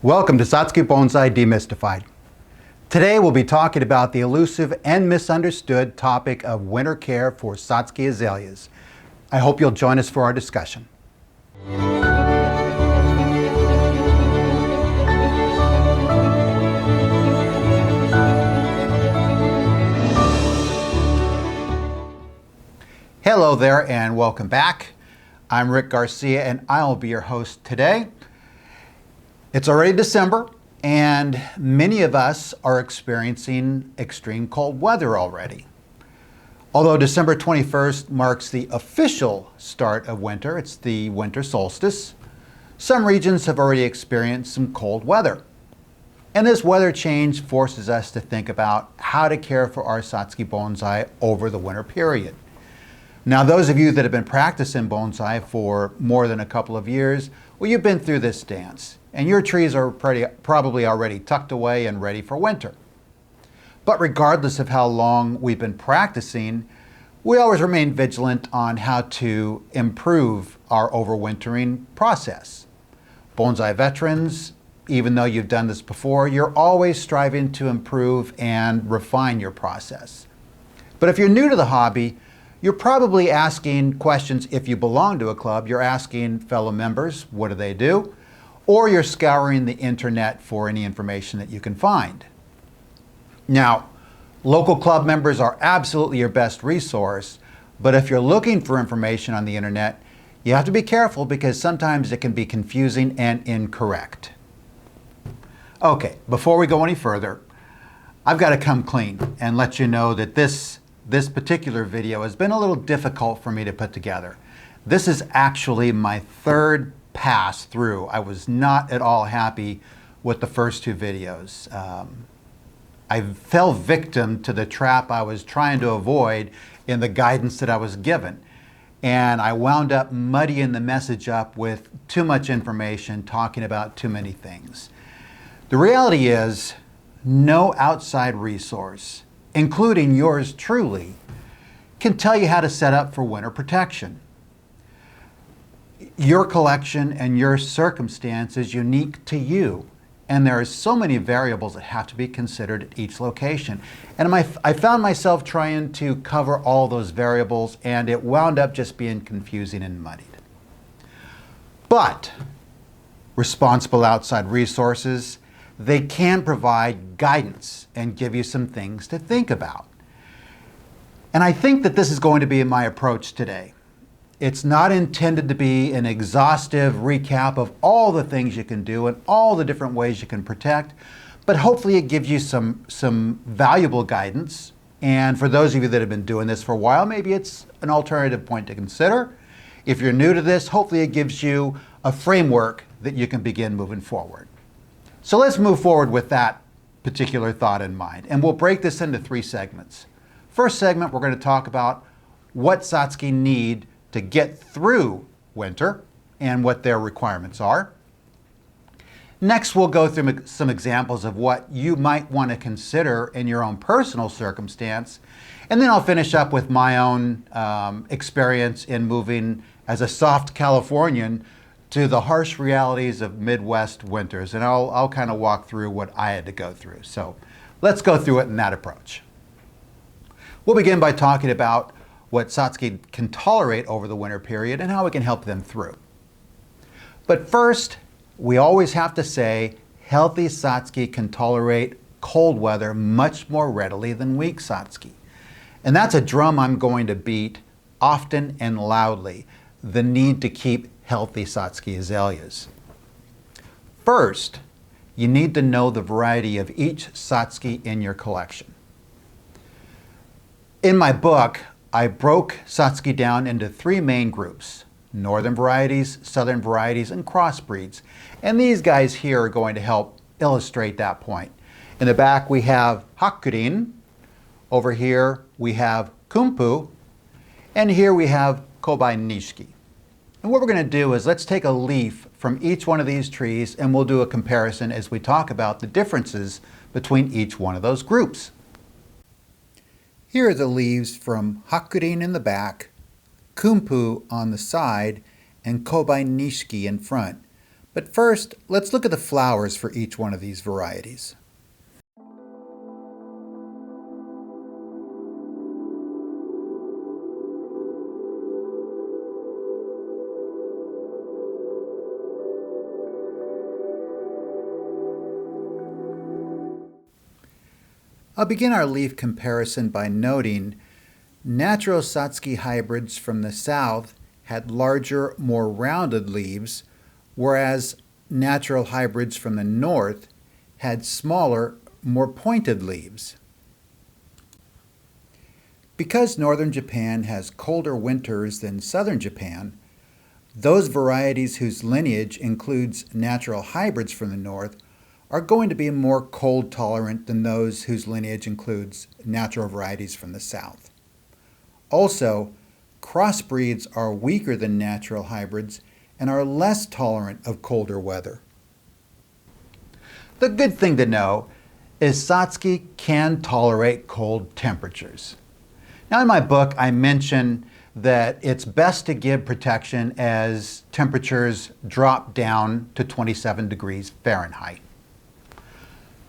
Welcome to Satsuki Bonsai Demystified. Today we'll be talking about the elusive and misunderstood topic of winter care for Satsuki azaleas. I hope you'll join us for our discussion. Hello there and welcome back. I'm Rick Garcia and I'll be your host today. It's already December and many of us are experiencing extreme cold weather already. Although December 21st marks the official start of winter, it's the winter solstice, some regions have already experienced some cold weather. And this weather change forces us to think about how to care for our Satsuki bonsai over the winter period. Now, those of you that have been practicing bonsai for more than a couple of years, well, you've been through this dance, and your trees are probably already tucked away and ready for winter. But regardless of how long we've been practicing, we always remain vigilant on how to improve our overwintering process. Bonsai veterans, even though you've done this before, you're always striving to improve and refine your process. But if you're new to the hobby, you're probably asking questions. If you belong to a club, you're asking fellow members, what do they do? Or you're scouring the internet for any information that you can find. Now, local club members are absolutely your best resource, but if you're looking for information on the internet, you have to be careful because sometimes it can be confusing and incorrect. Okay, before we go any further, I've got to come clean and let you know that this particular video has been a little difficult for me to put together. This is actually my third pass through. I was not at all happy with the first two videos. I fell victim to the trap I was trying to avoid in the guidance that I was given. And I wound up muddying the message up with too much information, talking about too many things. The reality is, no outside resource, including yours truly, can tell you how to set up for winter protection. Your collection and your circumstance is unique to you, and there are so many variables that have to be considered at each location. And I found myself trying to cover all those variables, and it wound up just being confusing and muddied. But responsible outside resources, they can provide guidance and give you some things to think about. And I think that this is going to be my approach today. It's not intended to be an exhaustive recap of all the things you can do and all the different ways you can protect, but hopefully it gives you some valuable guidance. And for those of you that have been doing this for a while, maybe it's an alternative point to consider. If you're new to this, hopefully it gives you a framework that you can begin moving forward. So let's move forward with that particular thought in mind. And we'll break this into three segments. First segment, we're going to talk about what Satsuki need to get through winter and what their requirements are. Next, we'll go through some examples of what you might want to consider in your own personal circumstance. And then I'll finish up with my own experience in moving as a soft Californian to the harsh realities of Midwest winters. And I'll kind of walk through what I had to go through. So let's go through it in that approach. We'll begin by talking about what Satsuki can tolerate over the winter period and how we can help them through. But first, we always have to say healthy Satsuki can tolerate cold weather much more readily than weak Satsuki. And that's a drum I'm going to beat often and loudly, the need to keep healthy Satsuki azaleas. First, you need to know the variety of each Satsuki in your collection. In my book, I broke Satsuki down into three main groups: northern varieties, southern varieties, and crossbreeds. And these guys here are going to help illustrate that point. In the back we have Hakurin, over here we have Kumpu, and here we have Kobai Nishiki. And what we're going to do is let's take a leaf from each one of these trees and we'll do a comparison as we talk about the differences between each one of those groups. Here are the leaves from Hakurin in the back, Kumpu on the side, and Kobai Nishiki in front. But first, let's look at the flowers for each one of these varieties. I'll begin our leaf comparison by noting natural Satsuki hybrids from the south had larger, more rounded leaves, whereas natural hybrids from the north had smaller, more pointed leaves. Because northern Japan has colder winters than southern Japan, those varieties whose lineage includes natural hybrids from the north are going to be more cold tolerant than those whose lineage includes natural varieties from the south. Also, crossbreeds are weaker than natural hybrids and are less tolerant of colder weather. The good thing to know is Satsuki can tolerate cold temperatures. Now in my book, I mention that it's best to give protection as temperatures drop down to 27 degrees Fahrenheit.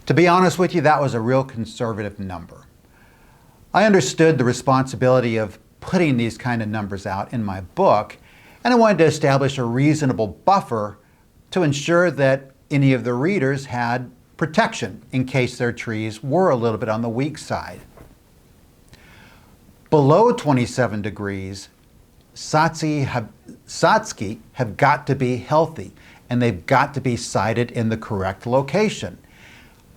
To be honest with you, that was a real conservative number. I understood the responsibility of putting these kind of numbers out in my book, and I wanted to establish a reasonable buffer to ensure that any of the readers had protection in case their trees were a little bit on the weak side. Below 27 degrees, Satsuki have got to be healthy, and they've got to be sited in the correct location.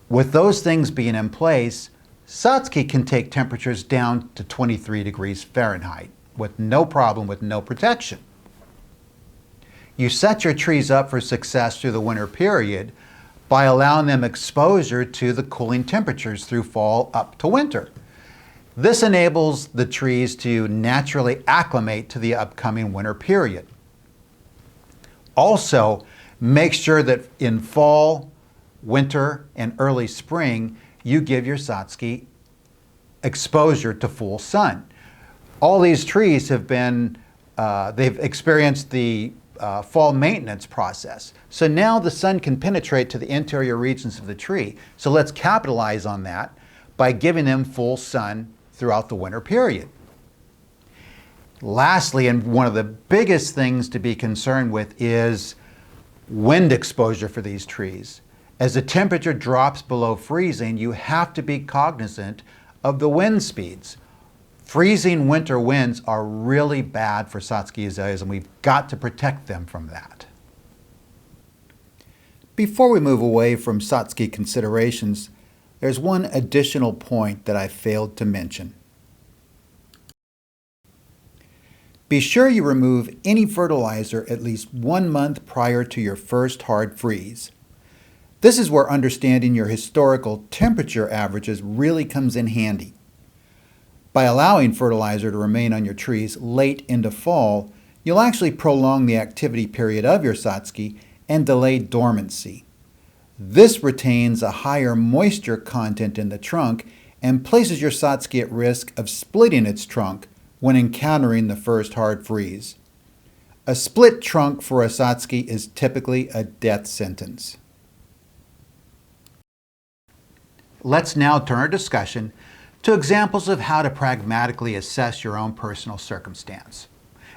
With those things being in place, Satsuki can take temperatures down to 23 degrees Fahrenheit with no problem, with no protection. You set your trees up for success through the winter period by allowing them exposure to the cooling temperatures through fall up to winter. This enables the trees to naturally acclimate to the upcoming winter period. Also, make sure that in fall, winter, and early spring, you give your Satsuki exposure to full sun. All these trees have been, they've experienced the fall maintenance process. So now the sun can penetrate to the interior regions of the tree. So let's capitalize on that by giving them full sun throughout the winter period. Lastly, and one of the biggest things to be concerned with is wind exposure for these trees. As the temperature drops below freezing, you have to be cognizant of the wind speeds. Freezing winter winds are really bad for Satsuki azaleas, and we've got to protect them from that. Before we move away from Satsuki considerations, there's one additional point that I failed to mention. Be sure you remove any fertilizer at least 1 month prior to your first hard freeze. This is where understanding your historical temperature averages really comes in handy. By allowing fertilizer to remain on your trees late into fall, you'll actually prolong the activity period of your Satsuki and delay dormancy. This retains a higher moisture content in the trunk and places your Satsuki at risk of splitting its trunk when encountering the first hard freeze. A split trunk for a Satsuki is typically a death sentence. Let's now turn our discussion to examples of how to pragmatically assess your own personal circumstance.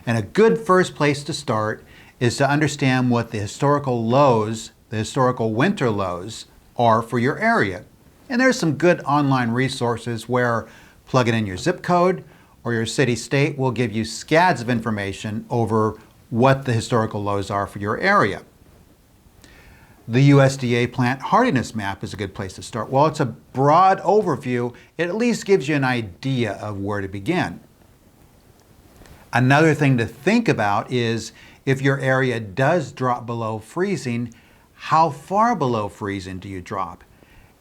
And a good first place to start is to understand what the historical lows, the historical winter lows, are for your area. And there's some good online resources where plugging in your zip code or your city-state will give you scads of information over what the historical lows are for your area. The USDA plant hardiness map is a good place to start. While it's a broad overview, it at least gives you an idea of where to begin. Another thing to think about is if your area does drop below freezing, how far below freezing do you drop?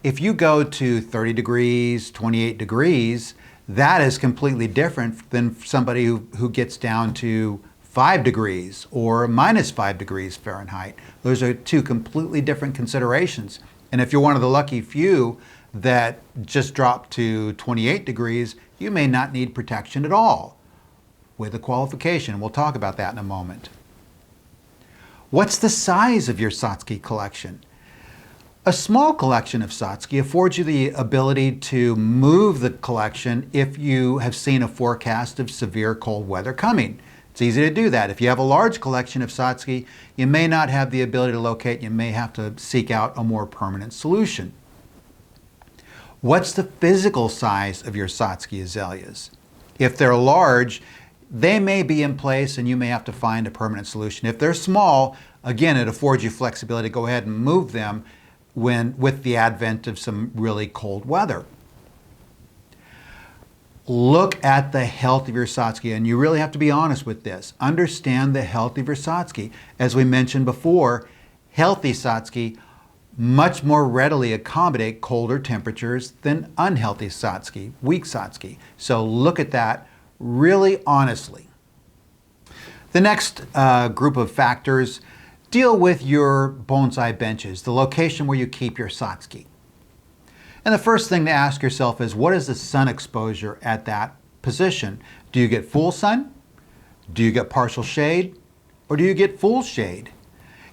If you go to 30 degrees, 28 degrees, that is completely different than somebody who gets down to 5 degrees or minus 5 degrees Fahrenheit. Those are two completely different considerations. And if you're one of the lucky few that just dropped to 28 degrees, you may not need protection at all with a qualification. We'll talk about that in a moment. What's the size of your Satsuki collection? A small collection of Satsuki affords you the ability to move the collection if you have seen a forecast of severe cold weather coming. It's easy to do that. If you have a large collection of Satsuki, you may not have the ability to locate. You may have to seek out a more permanent solution. What's the physical size of your Satsuki azaleas? If they're large, they may be in place and you may have to find a permanent solution. If they're small, again, it affords you flexibility to go ahead and move them with the advent of some really cold weather. Look at the health of your Satsuki, and you really have to be honest with this. Understand the health of your Satsuki. As we mentioned before, healthy Satsuki much more readily accommodate colder temperatures than unhealthy Satsuki, weak Satsuki. So look at that really honestly. The next group of factors deal with your bonsai benches, the location where you keep your Satsuki. And the first thing to ask yourself is, what is the sun exposure at that position? Do you get full sun? Do you get partial shade? Or do you get full shade?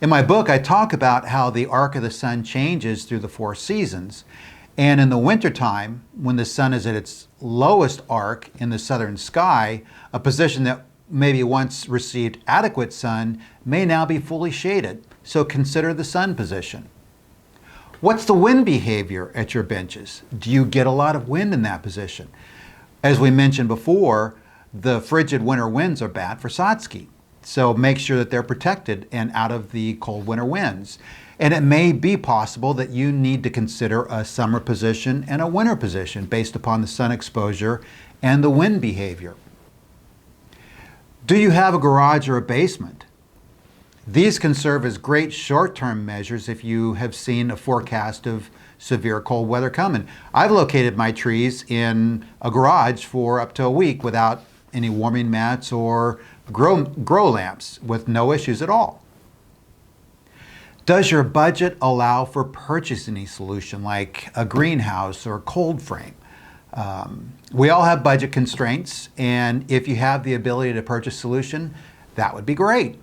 In my book, I talk about how the arc of the sun changes through the 4 seasons. And in the wintertime, when the sun is at its lowest arc in the southern sky, a position that maybe once received adequate sun may now be fully shaded. So consider the sun position. What's the wind behavior at your benches? Do you get a lot of wind in that position? As we mentioned before, the frigid winter winds are bad for Satsuki. So make sure that they're protected and out of the cold winter winds. And it may be possible that you need to consider a summer position and a winter position based upon the sun exposure and the wind behavior. Do you have a garage or a basement? These can serve as great short-term measures if you have seen a forecast of severe cold weather coming. I've located my trees in a garage for up to a week without any warming mats or grow lamps, with no issues at all. Does your budget allow for purchasing a solution like a greenhouse or cold frame? We all have budget constraints, and if you have the ability to purchase a solution, that would be great.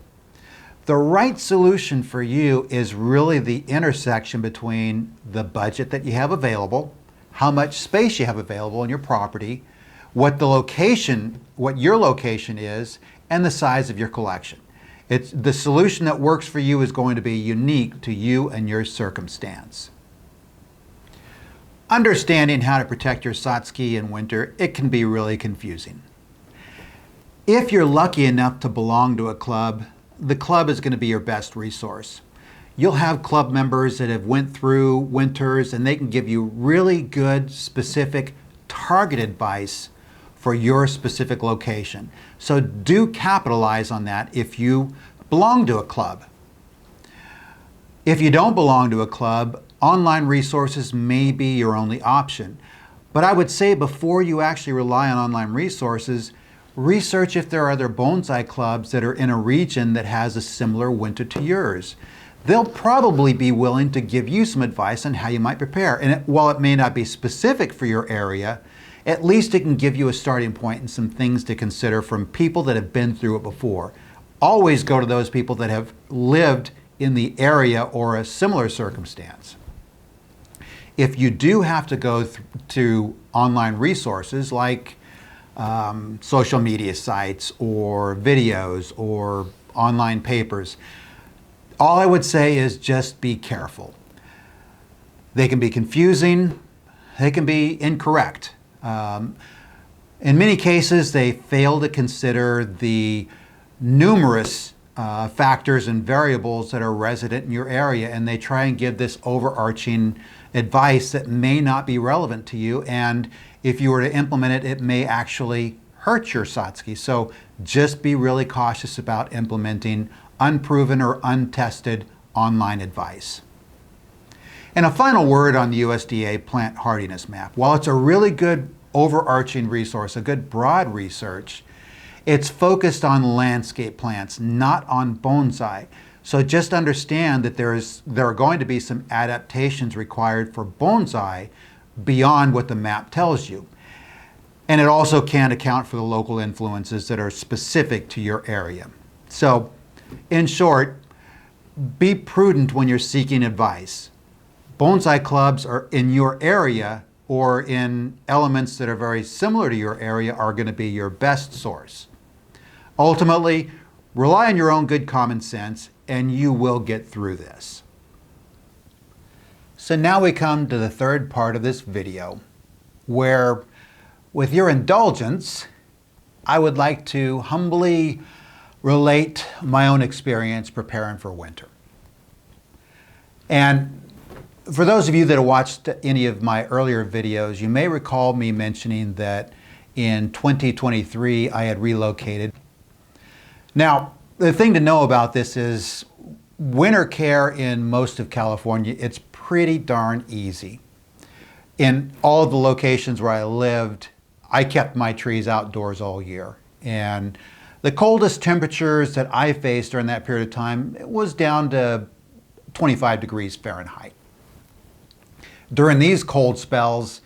The right solution for you is really the intersection between the budget that you have available, how much space you have available in your property, what your location is, and the size of your collection. It's the solution that works for you is going to be unique to you and your circumstance. Understanding how to protect your Satsuki in winter, it can be really confusing. If you're lucky enough to belong to a club, the club is going to be your best resource. You'll have club members that have went through winters and they can give you really good, specific, targeted advice for your specific location. So do capitalize on that if you belong to a club. If you don't belong to a club, online resources may be your only option. But I would say before you actually rely on online resources, research if there are other bonsai clubs that are in a region that has a similar winter to yours. They'll probably be willing to give you some advice on how you might prepare. And while it may not be specific for your area, at least it can give you a starting point and some things to consider from people that have been through it before. Always go to those people that have lived in the area or a similar circumstance. If you do have to go to online resources like social media sites or videos or online papers, all I would say is just be careful. They can be confusing, they can be incorrect. In many cases, they fail to consider the numerous factors and variables that are resident in your area, and they try and give this overarching advice that may not be relevant to you, and if you were to implement it, it may actually hurt your Satsuki. So just be really cautious about implementing unproven or untested online advice. And a final word on the USDA plant hardiness map. While it's a really good overarching resource, a good broad research, it's focused on landscape plants, not on bonsai. So just understand that there are going to be some adaptations required for bonsai beyond what the map tells you. And it also can't account for the local influences that are specific to your area. So, in short, be prudent when you're seeking advice. Bonsai clubs are in your area or in elements that are very similar to your area are going to be your best source. Ultimately, rely on your own good common sense and you will get through this. So now we come to the third part of this video where, with your indulgence, I would like to humbly relate my own experience preparing for winter. And for those of you that have watched any of my earlier videos, you may recall me mentioning that in 2023 I had relocated. Now, the thing to know about this is winter care in most of California, it's pretty darn easy. In all of the locations where I lived, I kept my trees outdoors all year. And the coldest temperatures that I faced during that period of time, it was down to 25 degrees Fahrenheit. During these cold spells,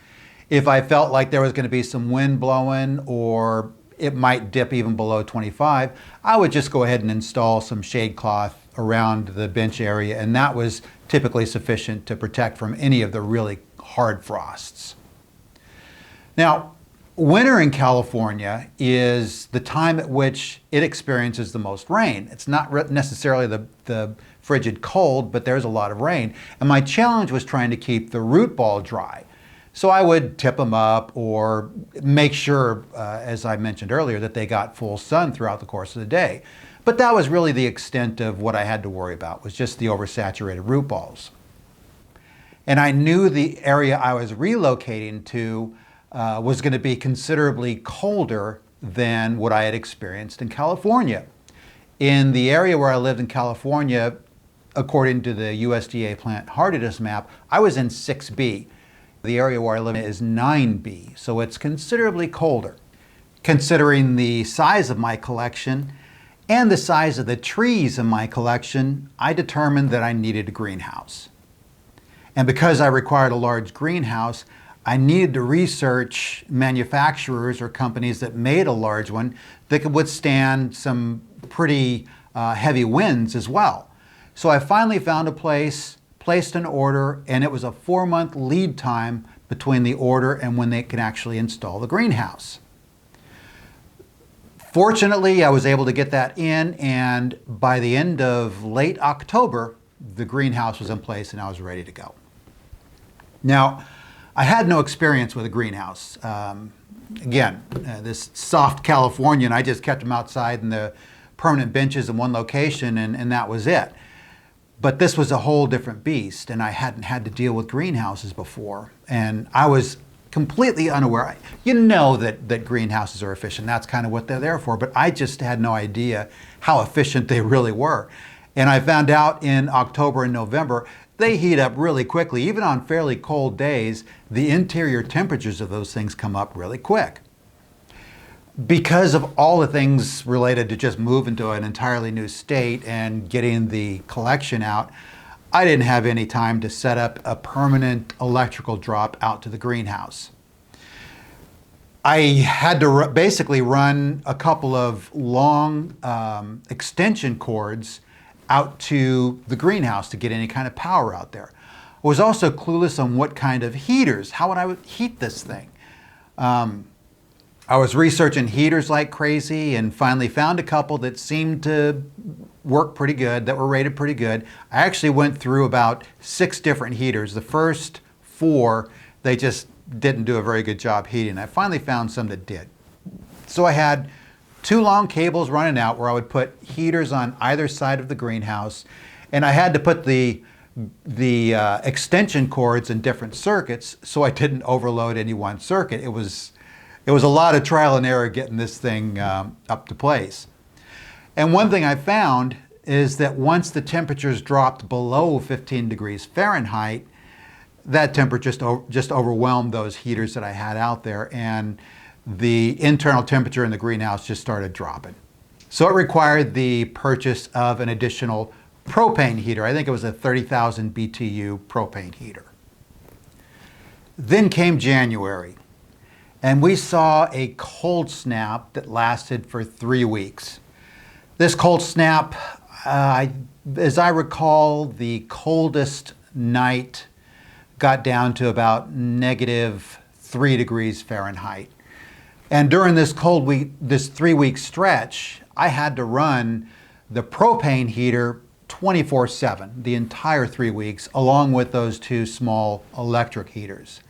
if I felt like there was going to be some wind blowing or it might dip even below 25, I would just go ahead and install some shade cloth around the bench area, and that was typically sufficient to protect from any of the really hard frosts. Now, winter in California is the time at which it experiences the most rain. It's not necessarily the frigid cold, but there's a lot of rain. And my challenge was trying to keep the root ball dry. So I would tip them up or make sure, as I mentioned earlier, that they got full sun throughout the course of the day. But that was really the extent of what I had to worry about, was just the oversaturated root balls. And I knew the area I was relocating to was going to be considerably colder than what I had experienced in California. In the area where I lived in California, according to the USDA plant hardiness map, I was in 6B. The area where I live is 9B, so it's considerably colder. Considering the size of my collection and the size of the trees in my collection, I determined that I needed a greenhouse. And because I required a large greenhouse, I needed to research manufacturers or companies that made a large one that could withstand some pretty heavy winds as well. So I finally found a place, placed an order, and it was a 4-month lead time between the order and when they can actually install the greenhouse. Fortunately, I was able to get that in, and by the end of late October, the greenhouse was in place and I was ready to go. Now, I had no experience with a greenhouse. This soft Californian, I just kept them outside in the permanent benches in one location, and that was it. But this was a whole different beast, and I hadn't had to deal with greenhouses before. And I was completely unaware. You know that greenhouses are efficient. That's kind of what they're there for. But I just had no idea how efficient they really were. And I found out in October and November, they heat up really quickly. Even on fairly cold days, the interior temperatures of those things come up really quick. Because of all the things related to just moving to an entirely new state and getting the collection out, I didn't have any time to set up a permanent electrical drop out to the greenhouse. I had to basically run a couple of long extension cords out to the greenhouse to get any kind of power out there. I was also clueless on what kind of heaters, how would I heat this thing? I was researching heaters like crazy and finally found a couple that seemed to work pretty good, that were rated pretty good. I actually went through about 6 different heaters. The first 4, they just didn't do a very good job heating. I finally found some that did. So I had 2 long cables running out where I would put heaters on either side of the greenhouse, and I had to put the extension cords in different circuits so I didn't overload any one circuit. It was a lot of trial and error getting this thing up to place. And one thing I found is that once the temperatures dropped below 15 degrees Fahrenheit, that temperature just overwhelmed those heaters that I had out there, and the internal temperature in the greenhouse just started dropping. So it required the purchase of an additional propane heater. I think it was a 30,000 BTU propane heater. Then came January, and we saw a cold snap that lasted for 3 weeks. This cold snap, As I recall, the coldest night got down to about -3 degrees Fahrenheit. And during this cold week, this 3-week stretch, I had to run the propane heater 24/7, the entire 3 weeks, along with those 2 small electric heaters.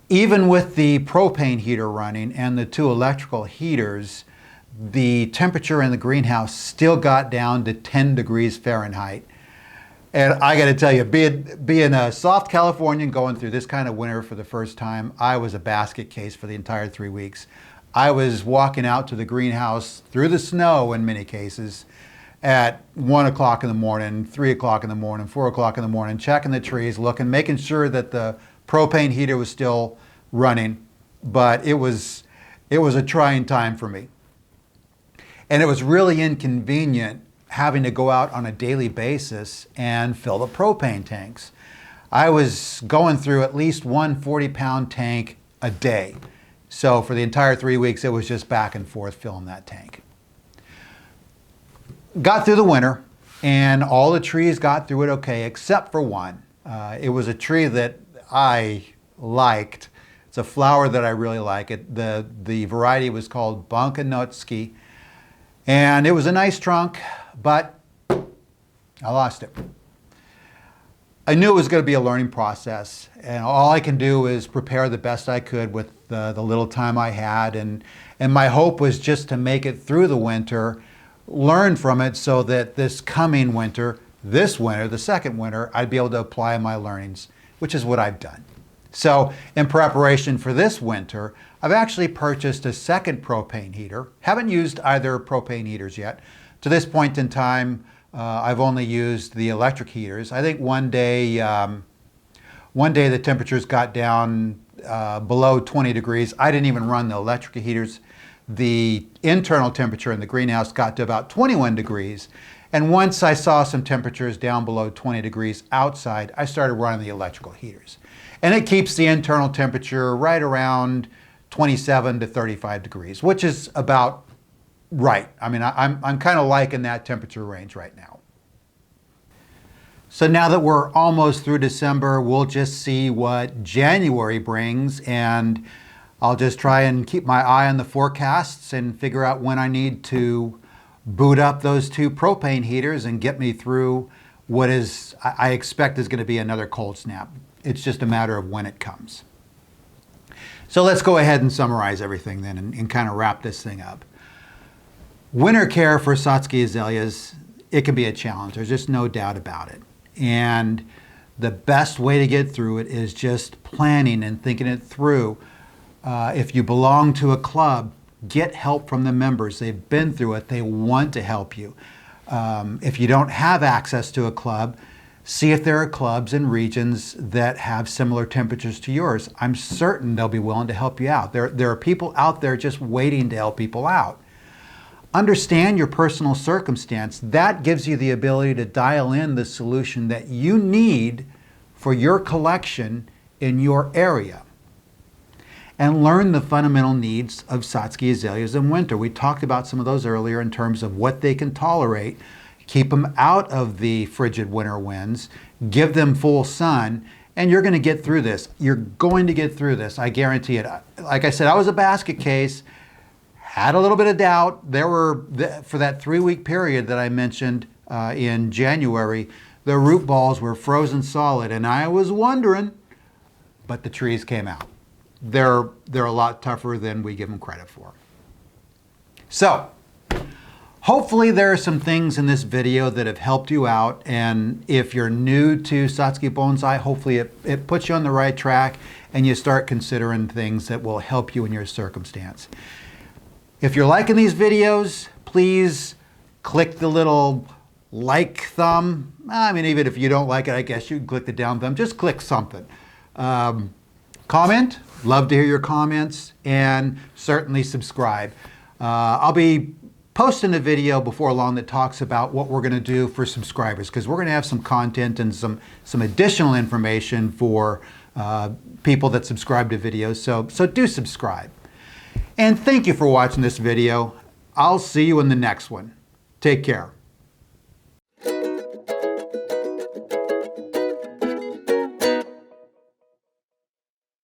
Even with the propane heater running and the 2 electrical heaters, the temperature in the greenhouse still got down to 10 degrees Fahrenheit. And I got to tell you, being a soft Californian going through this kind of winter for the first time, I was a basket case for the entire 3 weeks. I was walking out to the greenhouse through the snow in many cases at 1 o'clock in the morning, 3 o'clock in the morning, 4 o'clock in the morning, checking the trees, looking, making sure that the propane heater was still running. But it was a trying time for me. And it was really inconvenient having to go out on a daily basis and fill the propane tanks. I was going through at least one 40-pound tank a day. So for the entire 3 weeks, it was just back and forth filling that tank. Got through the winter, and all the trees got through it okay, except for one. It was a tree that I liked. It's a flower that I really like. The variety was called Bonkanotski. And it was a nice trunk, but I lost it. I knew it was going to be a learning process, and all I can do is prepare the best I could with the little time I had, and my hope was just to make it through the winter, learn from it so that this coming winter, this winter, the second winter, I'd be able to apply my learnings, which is what I've done. So in preparation for this winter, I've actually purchased a second propane heater. Haven't used either propane heaters yet. To this point in time, I've only used the electric heaters. I think one day the temperatures got down below 20 degrees. I didn't even run the electric heaters. The internal temperature in the greenhouse got to about 21 degrees. And once I saw some temperatures down below 20 degrees outside, I started running the electrical heaters. And it keeps the internal temperature right around 27 to 35 degrees, which is about right. I mean, I'm kind of liking that temperature range right now. So now that we're almost through December, we'll just see what January brings, and I'll just try and keep my eye on the forecasts and figure out when I need to boot up those 2 propane heaters and get me through what I expect is going to be another cold snap. It's just a matter of when it comes. So let's go ahead and summarize everything then and kind of wrap this thing up. Winter care for Satsuki azaleas, it can be a challenge. There's just no doubt about it. And the best way to get through it is just planning and thinking it through. If you belong to a club, get help from the members. They've been through it. They want to help you. If you don't have access to a club, see if there are clubs in regions that have similar temperatures to yours. I'm certain they'll be willing to help you out. There are people out there just waiting to help people out. Understand your personal circumstance. That gives you the ability to dial in the solution that you need for your collection in your area. And learn the fundamental needs of Satsuki azaleas in winter. We talked about some of those earlier in terms of what they can tolerate. Keep them out of the frigid winter winds, give them full sun, and you're going to get through this. You're going to get through this, I guarantee it. Like I said, I was a basket case, had a little bit of doubt. For that 3-week period that I mentioned in January, the root balls were frozen solid, and I was wondering, but the trees came out. They're a lot tougher than we give them credit for. So, hopefully there are some things in this video that have helped you out, and if you're new to Satsuki Bonsai, hopefully it puts you on the right track and you start considering things that will help you in your circumstance. If you're liking these videos, please click the little like thumb. I mean, even if you don't like it, I guess you can click the down thumb. Just click something. Comment, love to hear your comments, and certainly subscribe. I'll be posting a video before long that talks about what we're going to do for subscribers, because we're going to have some content and some additional information for people that subscribe to videos. So do subscribe. And thank you for watching this video. I'll see you in the next one. Take care.